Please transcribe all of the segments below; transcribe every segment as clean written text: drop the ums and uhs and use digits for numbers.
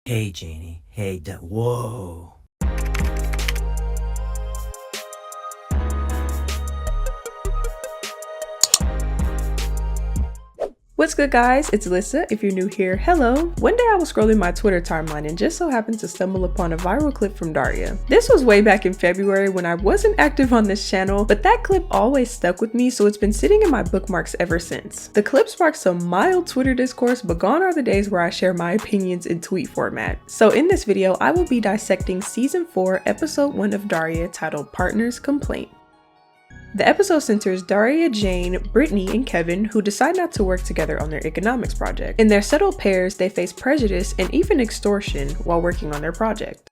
Hey, Janie. Hey, whoa. What's good, guys? It's Alissa. If you're new here, hello. One day I was scrolling my Twitter timeline and just so happened to stumble upon a viral clip from Daria. This was way back in February when I wasn't active on this channel, but that clip always stuck with me, so it's been sitting in my bookmarks ever since. The clip sparked some mild Twitter discourse, but gone are the days where I share my opinions in tweet format. So in this video, I will be dissecting season 4, episode 1 of Daria, titled Partner's Complaint. The episode centers Daria, Jane, Brittany, and Kevin, who decide not to work together on their economics project. In their settled pairs, they face prejudice and even extortion while working on their project.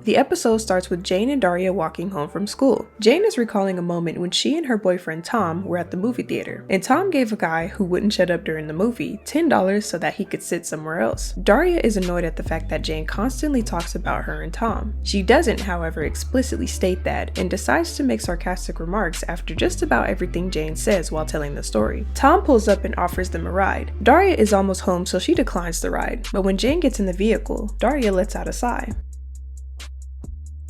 The episode starts with Jane and Daria walking home from school. Jane is recalling a moment when she and her boyfriend Tom were at the movie theater, and Tom gave a guy who wouldn't shut up during the movie $10 so that he could sit somewhere else. Daria is annoyed at the fact that Jane constantly talks about her and Tom. She doesn't, however, explicitly state that, and decides to make sarcastic remarks after just about everything Jane says while telling the story. Tom pulls up and offers them a ride. Daria is almost home, so she declines the ride, but when Jane gets in the vehicle, Daria lets out a sigh.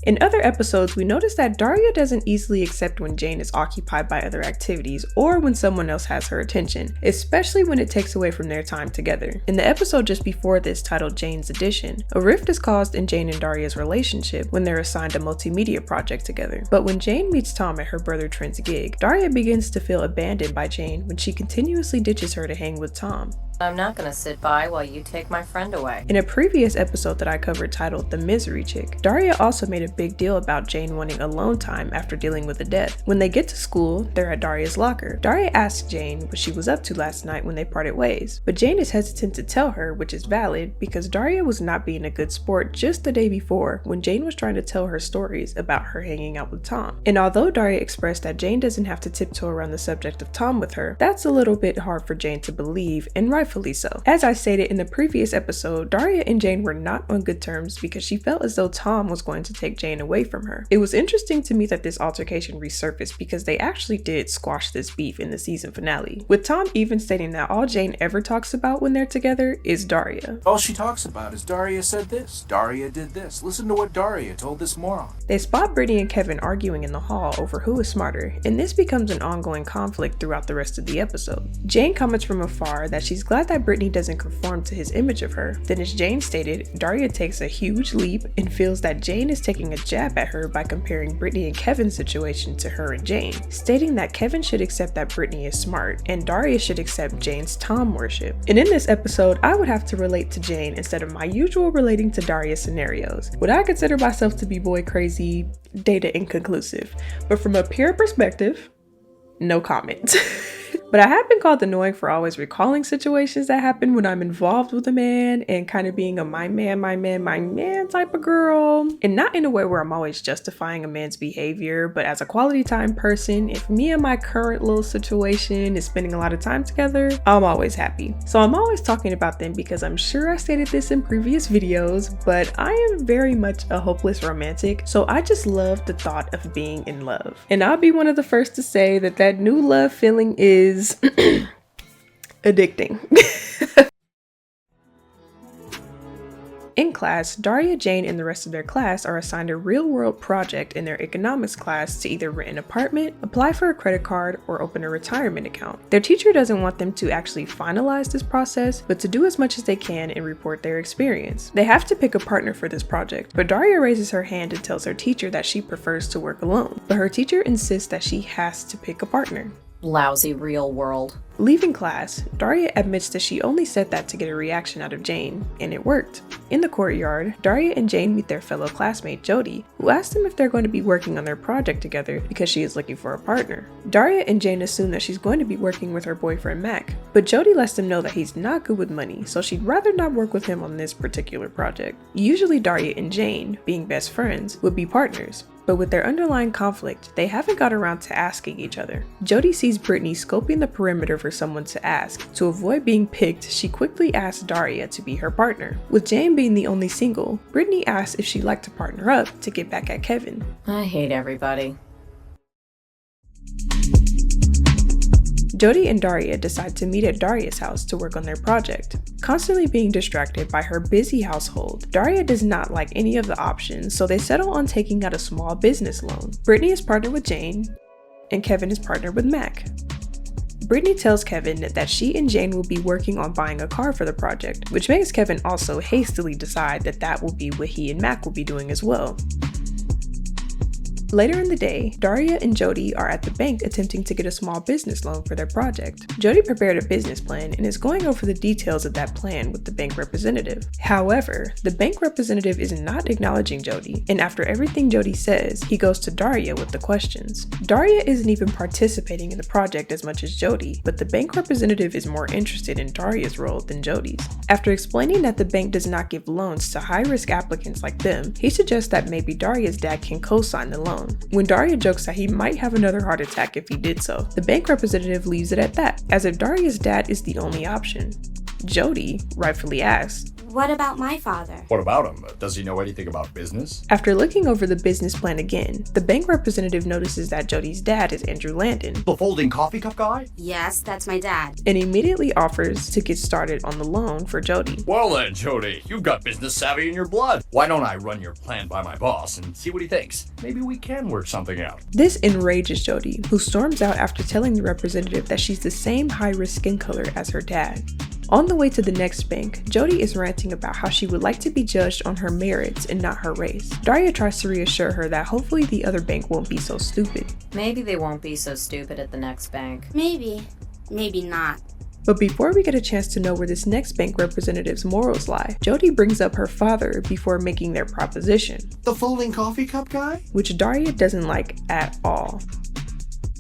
In other episodes, we notice that Daria doesn't easily accept when Jane is occupied by other activities or when someone else has her attention, especially when it takes away from their time together. In the episode just before this, titled Jane's Edition, a rift is caused in Jane and Daria's relationship when they're assigned a multimedia project together. But when Jane meets Tom at her brother Trent's gig, Daria begins to feel abandoned by Jane when she continuously ditches her to hang with Tom. I'm not gonna sit by while you take my friend away. In a previous episode that I covered titled The Misery Chick, Daria also made a big deal about Jane wanting alone time after dealing with a death. When they get to school, they're at Daria's locker. Daria asks Jane what she was up to last night when they parted ways, but Jane is hesitant to tell her, which is valid because Daria was not being a good sport just the day before when Jane was trying to tell her stories about her hanging out with Tom. And although Daria expressed that Jane doesn't have to tiptoe around the subject of Tom with her, that's a little bit hard for Jane to believe, and rightfully so. As I stated in the previous episode, Daria and Jane were not on good terms because she felt as though Tom was going to take Jane away from her. It was interesting to me that this altercation resurfaced because they actually did squash this beef in the season finale, with Tom even stating that all Jane ever talks about when they're together is Daria. All she talks about is Daria said this, Daria did this, listen to what Daria told this moron. They spot Brittany and Kevin arguing in the hall over who is smarter, and this becomes an ongoing conflict throughout the rest of the episode. Jane comments from afar that she's glad that Brittany doesn't conform to his image of her. Then, as Jane stated, Daria takes a huge leap and feels that Jane is taking a jab at her by comparing Brittany and Kevin's situation to her and Jane, stating that Kevin should accept that Brittany is smart and Daria should accept Jane's Tom worship. And in this episode, I would have to relate to Jane instead of my usual relating to Daria scenarios. Would I consider myself to be boy crazy? Data inconclusive. But from a pure perspective, no comment. But I have been called annoying for always recalling situations that happen when I'm involved with a man and kind of being a my man type of girl. And not in a way where I'm always justifying a man's behavior, but as a quality time person, if me and my current little situation is spending a lot of time together, I'm always happy. So I'm always talking about them because I'm sure I stated this in previous videos, but I am very much a hopeless romantic. So I just love the thought of being in love. And I'll be one of the first to say that that new love feeling is addicting. In class, Daria, Jane, and the rest of their class are assigned a real-world project in their economics class to either rent an apartment, apply for a credit card, or open a retirement account. Their teacher doesn't want them to actually finalize this process, but to do as much as they can and report their experience. They have to pick a partner for this project, but Daria raises her hand and tells her teacher that she prefers to work alone, but her teacher insists that she has to pick a partner. Lousy real world. Leaving class, Daria admits that she only said that to get a reaction out of Jane, and it worked. In the courtyard, Daria and Jane meet their fellow classmate Jody, who asks them if they're going to be working on their project together because she is looking for a partner. Daria and Jane assume that she's going to be working with her boyfriend Mac, but Jody lets them know that he's not good with money, so she'd rather not work with him on this particular project. Usually Daria and Jane, being best friends, would be partners, but with their underlying conflict, they haven't got around to asking each other. Jody sees Brittany scoping the perimeter for someone to ask. To avoid being picked, she quickly asks Daria to be her partner. With Jane being the only single, Brittany asks if she'd like to partner up to get back at Kevin. I hate everybody. Jody and Daria decide to meet at Daria's house to work on their project. Constantly being distracted by her busy household, Daria does not like any of the options, so they settle on taking out a small business loan. Brittany is partnered with Jane, and Kevin is partnered with Mac. Brittany tells Kevin that she and Jane will be working on buying a car for the project, which makes Kevin also hastily decide that that will be what he and Mac will be doing as well. Later in the day, Daria and Jody are at the bank attempting to get a small business loan for their project. Jody prepared a business plan and is going over the details of that plan with the bank representative. However, the bank representative is not acknowledging Jody, and after everything Jody says, he goes to Daria with the questions. Daria isn't even participating in the project as much as Jody, but the bank representative is more interested in Daria's role than Jody's. After explaining that the bank does not give loans to high-risk applicants like them, he suggests that maybe Daria's dad can co-sign the loan. When Daria jokes that he might have another heart attack if he did so, the bank representative leaves it at that, as if Daria's dad is the only option. Jody rightfully asks, "What about my father?" What about him? Does he know anything about business? After looking over the business plan again, the bank representative notices that Jody's dad is Andrew Landon, The folding coffee cup guy? Yes, that's my dad. and immediately offers to get started on the loan for Jody. Well then, Jody, you've got business savvy in your blood. Why don't I run your plan by my boss and see what he thinks? Maybe we can work something out. This enrages Jody, who storms out after telling the representative that she's the same high-risk skin color as her dad. On the way to the next bank, Jody is ranting about how she would like to be judged on her merits and not her race. Daria tries to reassure her that hopefully the other bank won't be so stupid. Maybe they won't be so stupid at the next bank. Maybe not. But before we get a chance to know where this next bank representative's morals lie, Jody brings up her father before making their proposition, The folding coffee cup guy? which Daria doesn't like at all.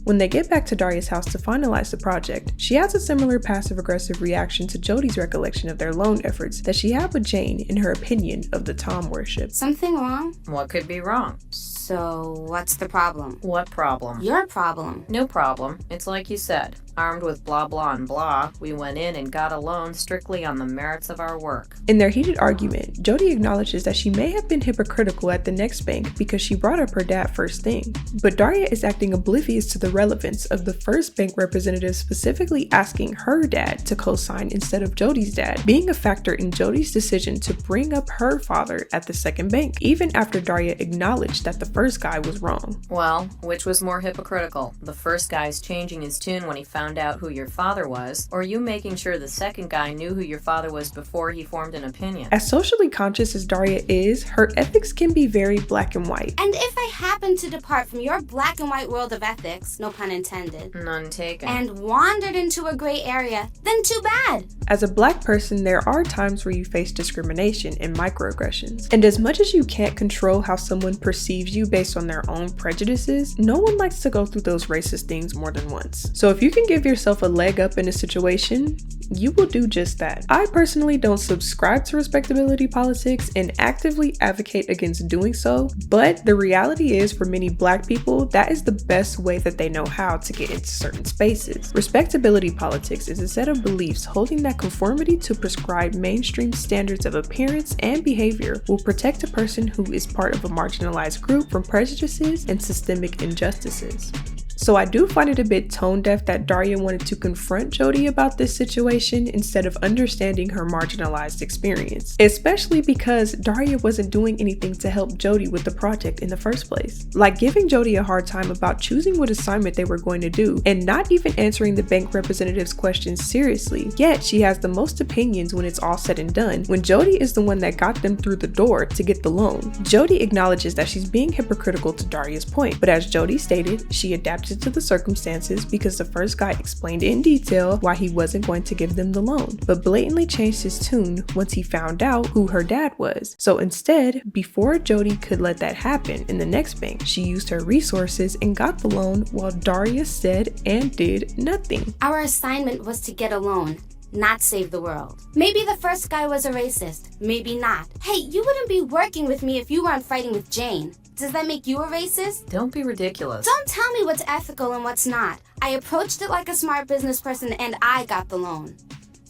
When they get back to Daria's house to finalize the project, she has a similar passive-aggressive reaction to Jody's recollection of their loan efforts that she had with Jane in her opinion of the Tom worship. Something wrong? What could be wrong? So, what's the problem? What problem? Your problem. No problem. It's like you said. Armed with blah blah and blah, we went in and got a loan strictly on the merits of our work. In their heated argument, Jody acknowledges that she may have been hypocritical at the next bank because she brought up her dad first thing. But Daria is acting oblivious to the relevance of the first bank representative specifically asking her dad to co-sign instead of Jody's dad, being a factor in Jody's decision to bring up her father at the second bank, even after Daria acknowledged that the first guy was wrong. Well, which was more hypocritical? The first guy's changing his tune when he found out who your father was, or you making sure the second guy knew who your father was before he formed an opinion? As socially conscious as Daria is, her ethics can be very black and white. And if I happen to depart from your black and white world of ethics, no pun intended, None taken. and wandered into a gray area, then too bad. As a black person, there are times where you face discrimination and microaggressions. And as much as you can't control how someone perceives you based on their own prejudices, no one likes to go through those racist things more than once. So if you can give yourself a leg up in a situation, you will do just that. I personally don't subscribe to respectability politics and actively advocate against doing so, but the reality is for many black people, that is the best way that they know how to get into certain spaces. Respectability politics is a set of beliefs holding that conformity to prescribed mainstream standards of appearance and behavior will protect a person who is part of a marginalized group from prejudices and systemic injustices. So I do find it a bit tone deaf that Daria wanted to confront Jody about this situation instead of understanding her marginalized experience, especially because Daria wasn't doing anything to help Jody with the project in the first place. Like giving Jody a hard time about choosing what assignment they were going to do and not even answering the bank representative's questions seriously, yet she has the most opinions when it's all said and done, when Jody is the one that got them through the door to get the loan. Jody acknowledges that she's being hypocritical to Daria's point, but as Jody stated, she adapted to the circumstances because the first guy explained in detail why he wasn't going to give them the loan, but blatantly changed his tune once he found out who her dad was. So instead, before Jody could let that happen in the next bank, she used her resources and got the loan while Daria said and did nothing. Our assignment was to get a loan, not save the world. Maybe the first guy was a racist, maybe not. Hey, you wouldn't be working with me if you weren't fighting with Jane. Does that make you a racist? Don't be ridiculous. Don't tell me what's ethical and what's not. I approached it like a smart business person and I got the loan.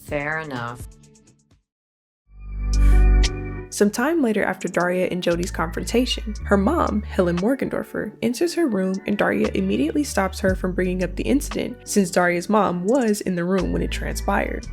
Fair enough. Some time later after Daria and Jody's confrontation, her mom, Helen Morgendorffer, enters her room and Daria immediately stops her from bringing up the incident since Daria's mom was in the room when it transpired.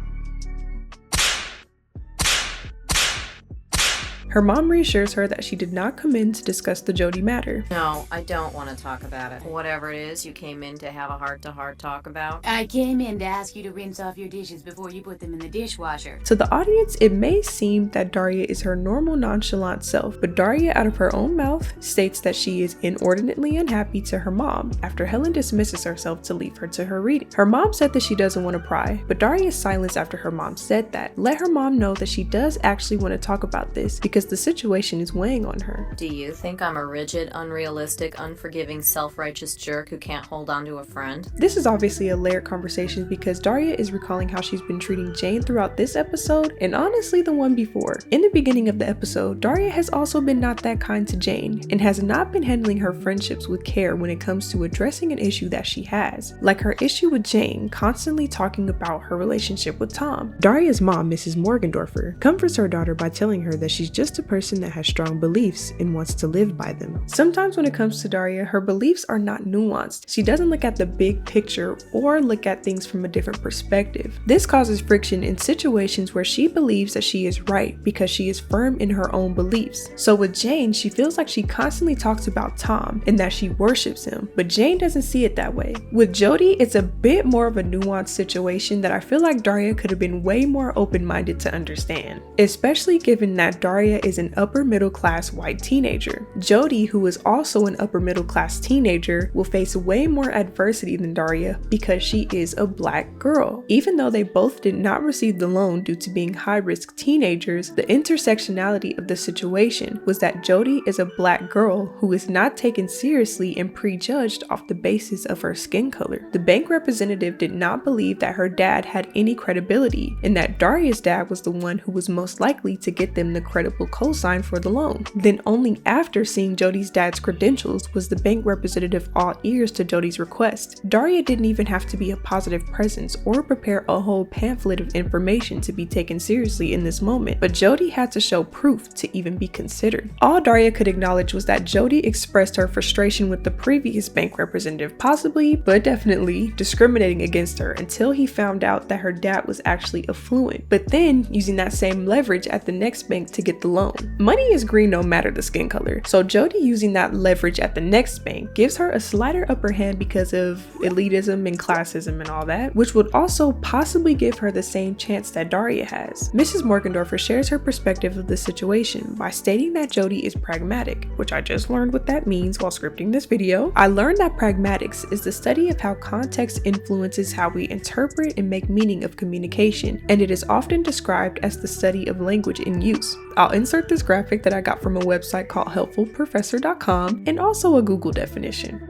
Her mom reassures her that she did not come in to discuss the Jody matter. No, I don't want to talk about it. Whatever it is you came in to have a heart-to-heart talk about. I came in to ask you to rinse off your dishes before you put them in the dishwasher. To the audience, it may seem that Daria is her normal nonchalant self, but Daria out of her own mouth states that she is inordinately unhappy to her mom after Helen dismisses herself to leave her to her reading. Her mom said that she doesn't want to pry, but Daria's silence after her mom said that let her mom know that she does actually want to talk about this because the situation is weighing on her. Do you think I'm a rigid, unrealistic, unforgiving, self-righteous jerk who can't hold on to a friend? This is obviously a layered conversation because Daria is recalling how she's been treating Jane throughout this episode and honestly the one before. In the beginning of the episode, Daria has also been not that kind to Jane and has not been handling her friendships with care when it comes to addressing an issue that she has, like her issue with Jane constantly talking about her relationship with Tom. Daria's mom, Mrs. Morgendorffer, comforts her daughter by telling her that she's just a person that has strong beliefs and wants to live by them. Sometimes when it comes to Daria, her beliefs are not nuanced. She doesn't look at the big picture or look at things from a different perspective. This causes friction in situations where she believes that she is right because she is firm in her own beliefs. So with Jane, she feels like she constantly talks about Tom and that she worships him, but Jane doesn't see it that way. With Jody, it's a bit more of a nuanced situation that I feel like Daria could have been way more open-minded to understand, especially given that Daria is an upper middle class white teenager. Jody, who is also an upper middle class teenager, will face way more adversity than Daria because she is a black girl. Even though they both did not receive the loan due to being high-risk teenagers, the intersectionality of the situation was that Jody is a black girl who is not taken seriously and prejudged off the basis of her skin color. The bank representative did not believe that her dad had any credibility and that Daria's dad was the one who was most likely to get them the credible cosign for the loan. Then only after seeing Jody's dad's credentials was the bank representative all ears to Jody's request. Daria didn't even have to be a positive presence or prepare a whole pamphlet of information to be taken seriously in this moment, but Jody had to show proof to even be considered. All Daria could acknowledge was that Jody expressed her frustration with the previous bank representative, possibly, but definitely, discriminating against her until he found out that her dad was actually affluent, but then using that same leverage at the next bank to get the loan. Money is green no matter the skin color, so Jody using that leverage at the next bank gives her a slighter upper hand because of elitism and classism and all that, which would also possibly give her the same chance that Daria has. Mrs. Morgendorffer shares her perspective of the situation by stating that Jody is pragmatic, which I just learned what that means while scripting this video. I learned that pragmatics is the study of how context influences how we interpret and make meaning of communication, and it is often described as the study of language in use. I'll insert this graphic that I got from a website called helpfulprofessor.com and also a Google definition.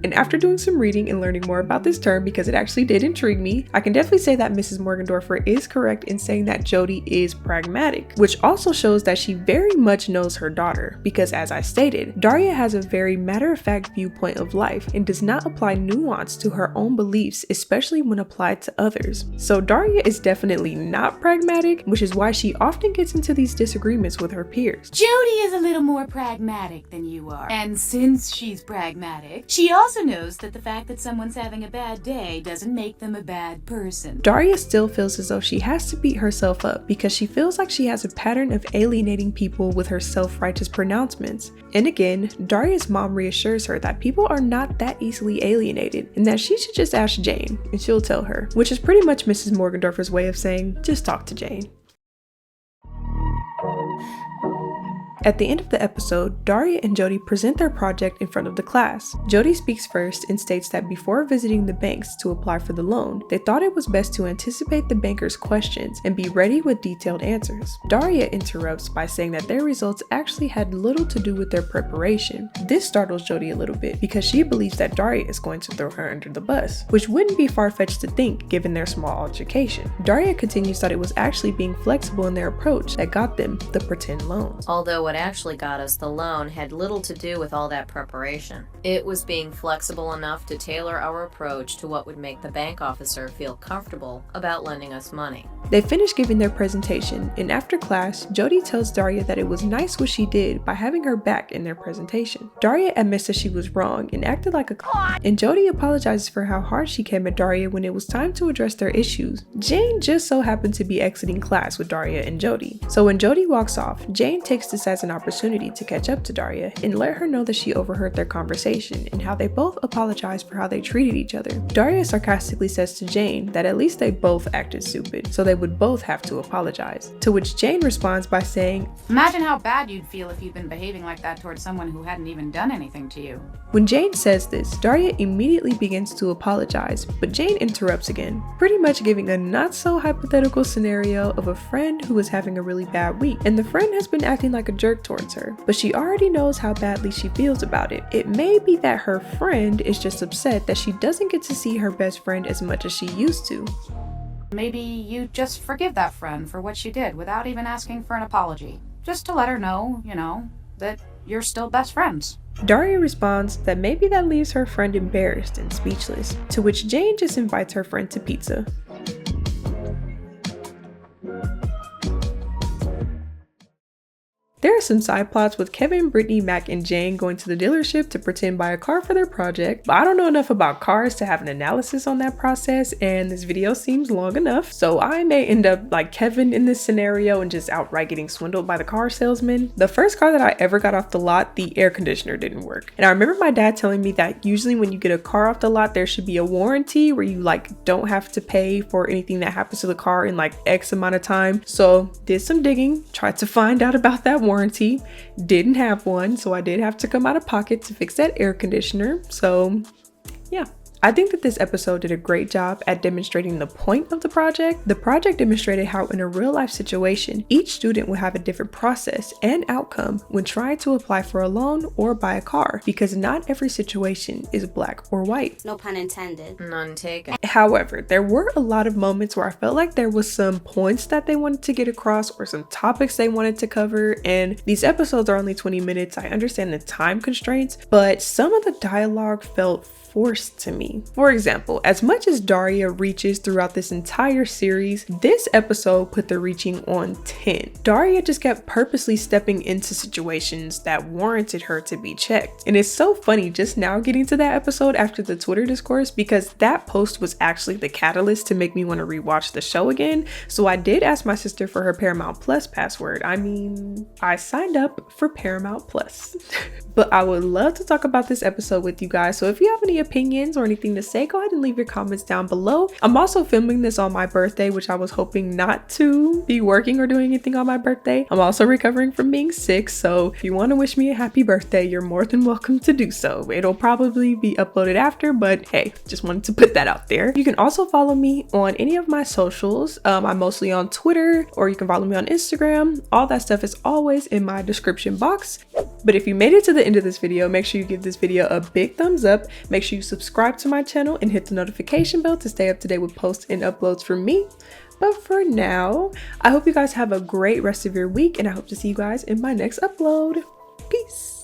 And after doing some reading and learning more about this term, because it actually did intrigue me, I can definitely say that Mrs. Morgendorffer is correct in saying that Jody is pragmatic, which also shows that she very much knows her daughter, because as I stated, Daria has a very matter-of-fact viewpoint of life and does not apply nuance to her own beliefs, especially when applied to others. So Daria is definitely not pragmatic, which is why she often gets into these disagreements with her peers. Jody is a little more pragmatic than you are. And since she's pragmatic, she also knows that the fact that someone's having a bad day doesn't make them a bad person. Daria still feels as though she has to beat herself up because she feels like she has a pattern of alienating people with her self-righteous pronouncements. And again, Daria's mom reassures her that people are not that easily alienated and that she should just ask Jane and she'll tell her, which is pretty much Mrs. Morgendorffer's way of saying, just talk to Jane. At the end of the episode, Daria and Jody present their project in front of the class. Jody speaks first and states that before visiting the banks to apply for the loan, they thought it was best to anticipate the bankers' questions and be ready with detailed answers. Daria interrupts by saying that their results actually had little to do with their preparation. This startles Jody a little bit because she believes that Daria is going to throw her under the bus, which wouldn't be far-fetched to think given their small altercation. Daria continues that it was actually being flexible in their approach that got them the pretend loans. Although what actually got us the loan had little to do with all that preparation. It was being flexible enough to tailor our approach to what would make the bank officer feel comfortable about lending us money. They finish giving their presentation, and after class, Jody tells Daria that it was nice what she did by having her back in their presentation. Daria admits that she was wrong and acted like a and Jody apologizes for how hard she came at Daria when it was time to address their issues. Jane just so happened to be exiting class with Daria and Jody. So when Jody walks off, Jane takes this as an opportunity to catch up to Daria and let her know that she overheard their conversation and how they both apologized for how they treated each other. Daria sarcastically says to Jane that at least they both acted stupid, so they would both have to apologize. To which Jane responds by saying, Imagine how bad you'd feel if you'd been behaving like that towards someone who hadn't even done anything to you. When Jane says this, Daria immediately begins to apologize, but Jane interrupts again, pretty much giving a not so hypothetical scenario of a friend who is having a really bad week, and the friend has been acting like a jerk towards her, but she already knows how badly she feels about it. It may be that her friend is just upset that she doesn't get to see her best friend as much as she used to. Maybe you just forgive that friend for what she did without even asking for an apology. Just to let her know, that you're still best friends. Daria responds that maybe that leaves her friend embarrassed and speechless, to which Jane just invites her friend to pizza. There are some side plots with Kevin, Brittany, Mac, and Jane going to the dealership to pretend buy a car for their project, but I don't know enough about cars to have an analysis on that process, and this video seems long enough, so I may end up like Kevin in this scenario and just outright getting swindled by the car salesman. The first car that I ever got off the lot, the air conditioner didn't work, and I remember my dad telling me that usually when you get a car off the lot there should be a warranty where you don't have to pay for anything that happens to the car in X amount of time. So did some digging, tried to find out about that warranty, didn't have one, so I did have to come out of pocket to fix that air conditioner. So yeah, I think that this episode did a great job at demonstrating the point of the project. The project demonstrated how in a real life situation, each student will have a different process and outcome when trying to apply for a loan or buy a car, because not every situation is black or white. No pun intended. None taken. However, there were a lot of moments where I felt like there was some points that they wanted to get across or some topics they wanted to cover, and these episodes are only 20 minutes. I understand the time constraints, but some of the dialogue felt forced to me. For example, as much as Daria reaches throughout this entire series, this episode put the reaching on 10. Daria just kept purposely stepping into situations that warranted her to be checked. And it's so funny just now getting to that episode after the Twitter discourse, because that post was actually the catalyst to make me want to rewatch the show again. So I did ask my sister for her Paramount Plus password. I mean, I signed up for Paramount Plus. But I would love to talk about this episode with you guys. So if you have any opinions or anything to say, go ahead and leave your comments down below. I'm also filming this on my birthday, which I was hoping not to be working or doing anything on my birthday. I'm also recovering from being sick, so if you want to wish me a happy birthday, you're more than welcome to do so. It'll probably be uploaded after, but hey, just wanted to put that out there. You can also follow me on any of my socials. I'm mostly on Twitter, or you can follow me on Instagram. All that stuff is always in my description box. But if you made it to the end of this video, make sure you give this video a big thumbs up. Make sure you subscribe to my channel and hit the notification bell to stay up to date with posts and uploads from me. But for now, I hope you guys have a great rest of your week, and I hope to see you guys in my next upload. Peace.